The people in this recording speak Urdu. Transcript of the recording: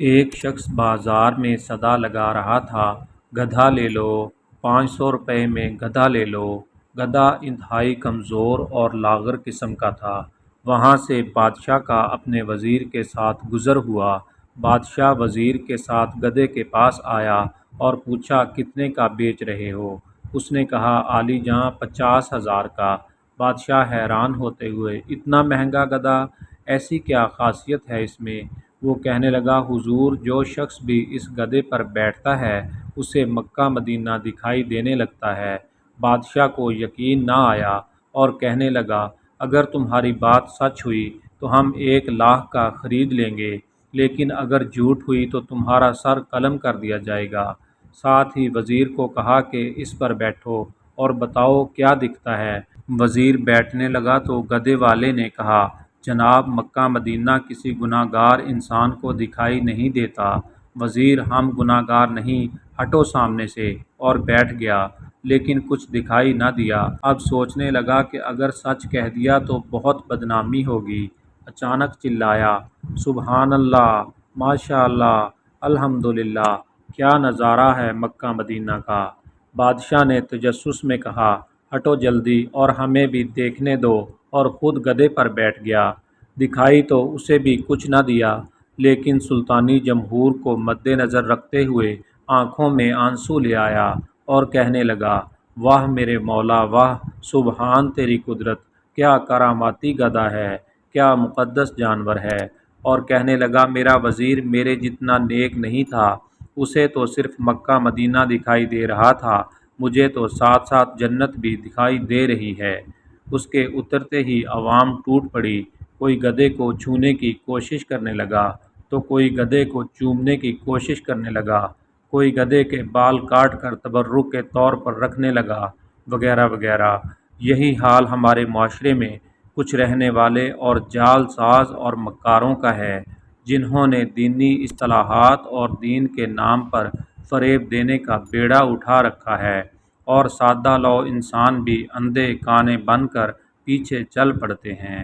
ایک شخص بازار میں صدا لگا رہا تھا، گدھا لے لو، 500 روپے میں گدھا لے لو۔ گدھا انتہائی کمزور اور لاغر قسم کا تھا۔ وہاں سے بادشاہ کا اپنے وزیر کے ساتھ گزر ہوا۔ بادشاہ وزیر کے ساتھ گدھے کے پاس آیا اور پوچھا کتنے کا بیچ رہے ہو؟ اس نے کہا عالی جاں 50,000 کا۔ بادشاہ حیران ہوتے ہوئے اتنا مہنگا گدھا، ایسی کیا خاصیت ہے اس میں؟ وہ کہنے لگا حضور، جو شخص بھی اس گدھے پر بیٹھتا ہے اسے مکہ مدینہ دکھائی دینے لگتا ہے۔ بادشاہ کو یقین نہ آیا اور کہنے لگا اگر تمہاری بات سچ ہوئی تو ہم 1,00,000 کا خرید لیں گے، لیکن اگر جھوٹ ہوئی تو تمہارا سر قلم کر دیا جائے گا۔ ساتھ ہی وزیر کو کہا کہ اس پر بیٹھو اور بتاؤ کیا دکھتا ہے۔ وزیر بیٹھنے لگا تو گدھے والے نے کہا جناب، مکہ مدینہ کسی گناہ گار انسان کو دکھائی نہیں دیتا۔ وزیر ہم گناہ گار نہیں، ہٹو سامنے سے، اور بیٹھ گیا، لیکن کچھ دکھائی نہ دیا۔ اب سوچنے لگا کہ اگر سچ کہہ دیا تو بہت بدنامی ہوگی۔ اچانک چلایا سبحان اللہ، ماشاء اللہ، الحمدللہ، کیا نظارہ ہے مکہ مدینہ کا۔ بادشاہ نے تجسس میں کہا ہٹو جلدی اور ہمیں بھی دیکھنے دو، اور خود گدھے پر بیٹھ گیا۔ دکھائی تو اسے بھی کچھ نہ دیا، لیکن سلطانی جمہور کو مد نظر رکھتے ہوئے آنکھوں میں آنسو لے آیا اور کہنے لگا واہ میرے مولا واہ، سبحان تیری قدرت، کیا کراماتی گدھا ہے، کیا مقدس جانور ہے۔ اور کہنے لگا میرا وزیر میرے جتنا نیک نہیں تھا، اسے تو صرف مکہ مدینہ دکھائی دے رہا تھا، مجھے تو ساتھ ساتھ جنت بھی دکھائی دے رہی ہے۔ اس کے اترتے ہی عوام ٹوٹ پڑی، کوئی گدھے کو چھونے کی کوشش کرنے لگا تو کوئی گدھے کو چومنے کی کوشش کرنے لگا، کوئی گدھے کے بال کاٹ کر تبرک کے طور پر رکھنے لگا، وغیرہ وغیرہ۔ یہی حال ہمارے معاشرے میں کچھ رہنے والے اور جعل ساز اور مکاروں کا ہے، جنہوں نے دینی اصطلاحات اور دین کے نام پر فریب دینے کا بیڑا اٹھا رکھا ہے، اور سادہ لوح انسان بھی اندھے کانے بن کر پیچھے چل پڑتے ہیں۔